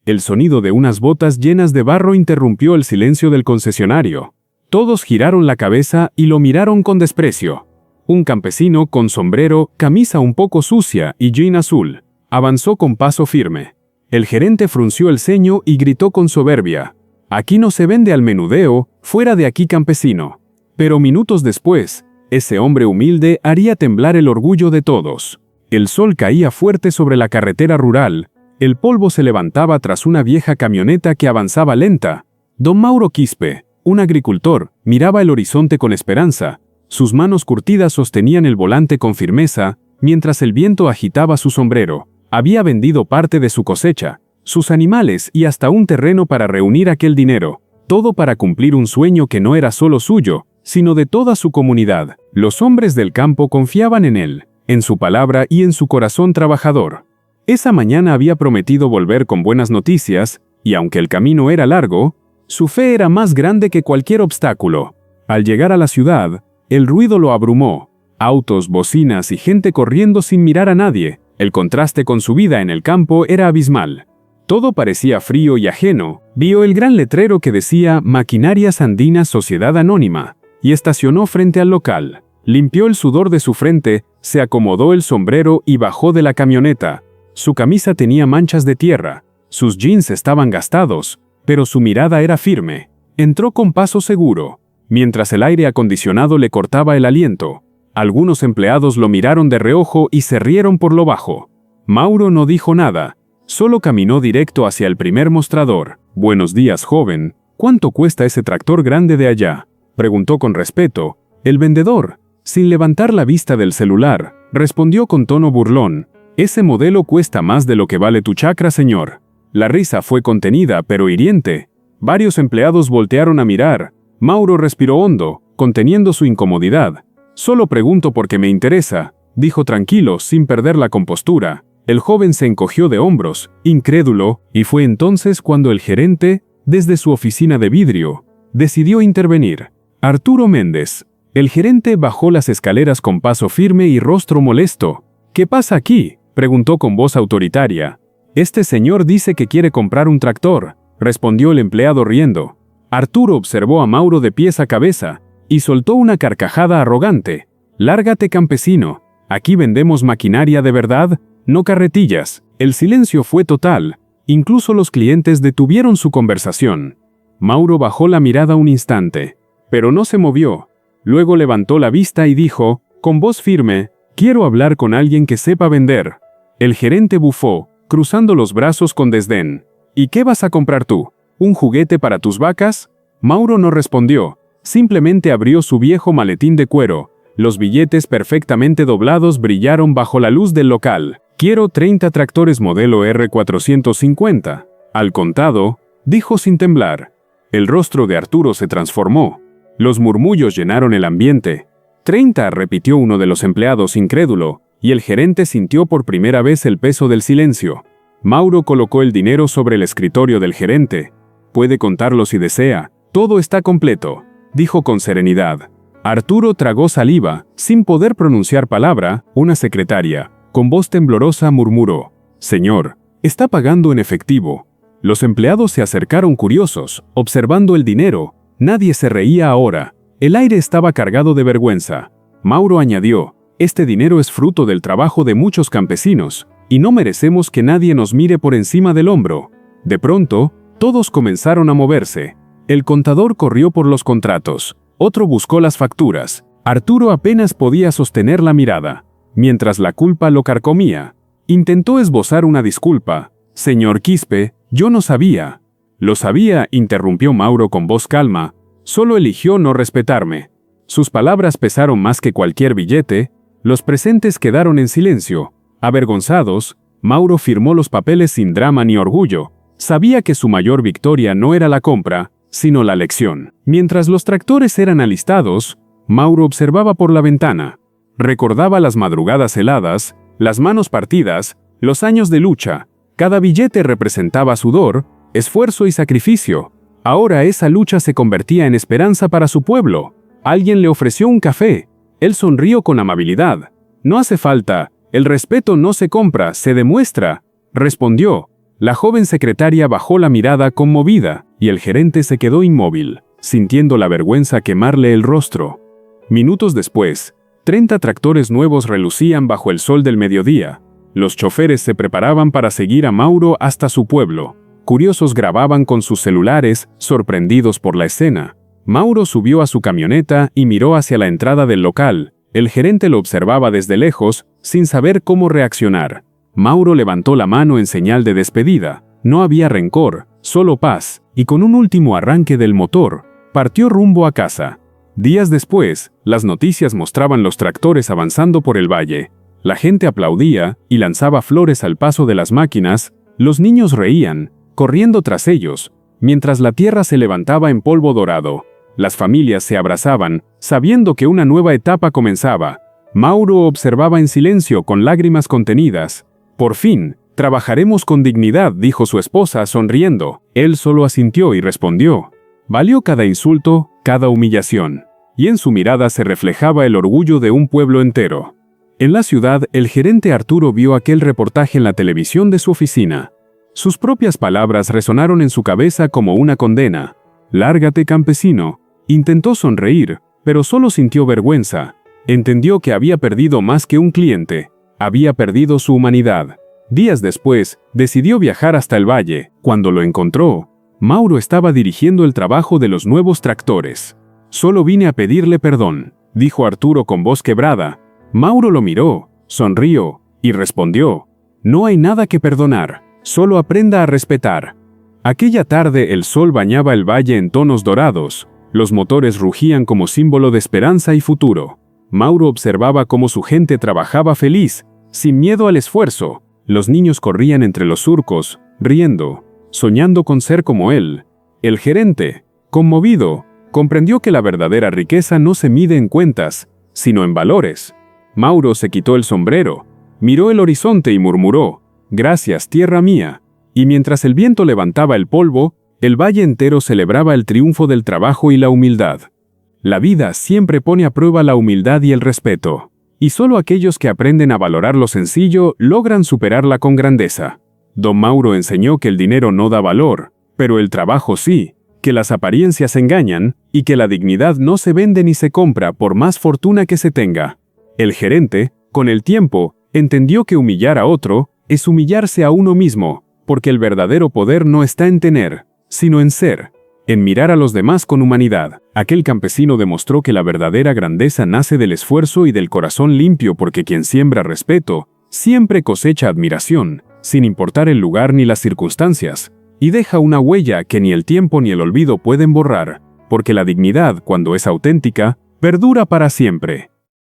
El sonido de unas botas llenas de barro interrumpió el silencio del concesionario. Todos giraron la cabeza y lo miraron con desprecio. Un campesino con sombrero, camisa un poco sucia y jean azul, avanzó con paso firme. El gerente frunció el ceño y gritó con soberbia: «Aquí no se vende al menudeo, fuera de aquí, campesino». Pero minutos después, ese hombre humilde haría temblar el orgullo de todos. El sol caía fuerte sobre la carretera rural, el polvo se levantaba tras una vieja camioneta que avanzaba lenta. Don Mauro Quispe, un agricultor, miraba el horizonte con esperanza. Sus manos curtidas sostenían el volante con firmeza, mientras el viento agitaba su sombrero. Había vendido parte de su cosecha, sus animales y hasta un terreno para reunir aquel dinero, todo para cumplir un sueño que no era solo suyo, sino de toda su comunidad. Los hombres del campo confiaban en él, en su palabra y en su corazón trabajador. Esa mañana había prometido volver con buenas noticias, y aunque el camino era largo, su fe era más grande que cualquier obstáculo. Al llegar a la ciudad, el ruido lo abrumó. Autos, bocinas y gente corriendo sin mirar a nadie. El contraste con su vida en el campo era abismal. Todo parecía frío y ajeno. Vio el gran letrero que decía Maquinarias Andinas Sociedad Anónima, y estacionó frente al local. Limpió el sudor de su frente, se acomodó el sombrero y bajó de la camioneta. Su camisa tenía manchas de tierra, sus jeans estaban gastados, pero su mirada era firme. Entró con paso seguro, mientras el aire acondicionado le cortaba el aliento. Algunos empleados lo miraron de reojo y se rieron por lo bajo. Mauro no dijo nada, solo caminó directo hacia el primer mostrador. «Buenos días, joven. ¿Cuánto cuesta ese tractor grande de allá?», preguntó con respeto. El vendedor, sin levantar la vista del celular, respondió con tono burlón: «Ese modelo cuesta más de lo que vale tu chacra, señor». La risa fue contenida pero hiriente. Varios empleados voltearon a mirar. Mauro respiró hondo, conteniendo su incomodidad. «Solo pregunto porque me interesa», dijo tranquilo, sin perder la compostura. El joven se encogió de hombros, incrédulo, y fue entonces cuando el gerente, desde su oficina de vidrio, decidió intervenir. «Arturo Méndez». El gerente bajó las escaleras con paso firme y rostro molesto. «¿Qué pasa aquí?», preguntó con voz autoritaria. «Este señor dice que quiere comprar un tractor», respondió el empleado riendo. Arturo observó a Mauro de pies a cabeza y soltó una carcajada arrogante. «Lárgate, campesino. Aquí vendemos maquinaria de verdad, no carretillas». El silencio fue total. Incluso los clientes detuvieron su conversación. Mauro bajó la mirada un instante, pero no se movió. Luego levantó la vista y dijo, con voz firme: «Quiero hablar con alguien que sepa vender». El gerente bufó, cruzando los brazos con desdén. «¿Y qué vas a comprar tú? ¿Un juguete para tus vacas?». Mauro no respondió, simplemente abrió su viejo maletín de cuero. Los billetes perfectamente doblados brillaron bajo la luz del local. «Quiero 30 tractores modelo R450. Al contado», dijo sin temblar. El rostro de Arturo se transformó. Los murmullos llenaron el ambiente. «30», repitió uno de los empleados incrédulo, y el gerente sintió por primera vez el peso del silencio. Mauro colocó el dinero sobre el escritorio del gerente. «Puede contarlo si desea. Todo está completo», dijo con serenidad. Arturo tragó saliva, sin poder pronunciar palabra. Una secretaria, con voz temblorosa, murmuró: «Señor, está pagando en efectivo». Los empleados se acercaron curiosos, observando el dinero. Nadie se reía ahora. El aire estaba cargado de vergüenza. Mauro añadió: «Este dinero es fruto del trabajo de muchos campesinos, y no merecemos que nadie nos mire por encima del hombro». De pronto, todos comenzaron a moverse. El contador corrió por los contratos. Otro buscó las facturas. Arturo apenas podía sostener la mirada, mientras la culpa lo carcomía. Intentó esbozar una disculpa. «Señor Quispe, yo no sabía». «Lo sabía», interrumpió Mauro con voz calma. «Solo eligió no respetarme». Sus palabras pesaron más que cualquier billete. Los presentes quedaron en silencio. Avergonzados, Mauro firmó los papeles sin drama ni orgullo. Sabía que su mayor victoria no era la compra, sino la lección. Mientras los tractores eran alistados, Mauro observaba por la ventana. Recordaba las madrugadas heladas, las manos partidas, los años de lucha. Cada billete representaba sudor, esfuerzo y sacrificio. Ahora esa lucha se convertía en esperanza para su pueblo. Alguien le ofreció un café. Él sonrió con amabilidad. «No hace falta. El respeto no se compra, se demuestra», respondió. La joven secretaria bajó la mirada conmovida, y el gerente se quedó inmóvil, sintiendo la vergüenza quemarle el rostro. Minutos después, 30 tractores nuevos relucían bajo el sol del mediodía. Los choferes se preparaban para seguir a Mauro hasta su pueblo. Curiosos grababan con sus celulares, sorprendidos por la escena. Mauro subió a su camioneta y miró hacia la entrada del local. El gerente lo observaba desde lejos, sin saber cómo reaccionar. Mauro levantó la mano en señal de despedida. No había rencor, solo paz, y con un último arranque del motor, partió rumbo a casa. Días después, las noticias mostraban los tractores avanzando por el valle. La gente aplaudía y lanzaba flores al paso de las máquinas. Los niños reían, corriendo tras ellos, mientras la tierra se levantaba en polvo dorado. Las familias se abrazaban, sabiendo que una nueva etapa comenzaba. Mauro observaba en silencio con lágrimas contenidas. «Por fin, trabajaremos con dignidad», dijo su esposa sonriendo. Él solo asintió y respondió. Valió cada insulto, cada humillación. Y en su mirada se reflejaba el orgullo de un pueblo entero. En la ciudad, el gerente Arturo vio aquel reportaje en la televisión de su oficina. Sus propias palabras resonaron en su cabeza como una condena. «Lárgate, campesino». Intentó sonreír, pero solo sintió vergüenza. Entendió que había perdido más que un cliente. Había perdido su humanidad. Días después, decidió viajar hasta el valle. Cuando lo encontró, Mauro estaba dirigiendo el trabajo de los nuevos tractores. «Solo vine a pedirle perdón», dijo Arturo con voz quebrada. Mauro lo miró, sonrió y respondió: «No hay nada que perdonar, solo aprenda a respetar». Aquella tarde el sol bañaba el valle en tonos dorados. Los motores rugían como símbolo de esperanza y futuro. Mauro observaba cómo su gente trabajaba feliz, sin miedo al esfuerzo. Los niños corrían entre los surcos, riendo, soñando con ser como él. El gerente, conmovido, comprendió que la verdadera riqueza no se mide en cuentas, sino en valores. Mauro se quitó el sombrero, miró el horizonte y murmuró: «Gracias, tierra mía». Y mientras el viento levantaba el polvo, el valle entero celebraba el triunfo del trabajo y la humildad. La vida siempre pone a prueba la humildad y el respeto, y solo aquellos que aprenden a valorar lo sencillo logran superarla con grandeza. Don Mauro enseñó que el dinero no da valor, pero el trabajo sí, que las apariencias engañan y que la dignidad no se vende ni se compra por más fortuna que se tenga. El gerente, con el tiempo, entendió que humillar a otro es humillarse a uno mismo, porque el verdadero poder no está en tener, sino en ser. En mirar a los demás con humanidad. Aquel campesino demostró que la verdadera grandeza nace del esfuerzo y del corazón limpio, porque quien siembra respeto, siempre cosecha admiración, sin importar el lugar ni las circunstancias, y deja una huella que ni el tiempo ni el olvido pueden borrar, porque la dignidad, cuando es auténtica, perdura para siempre.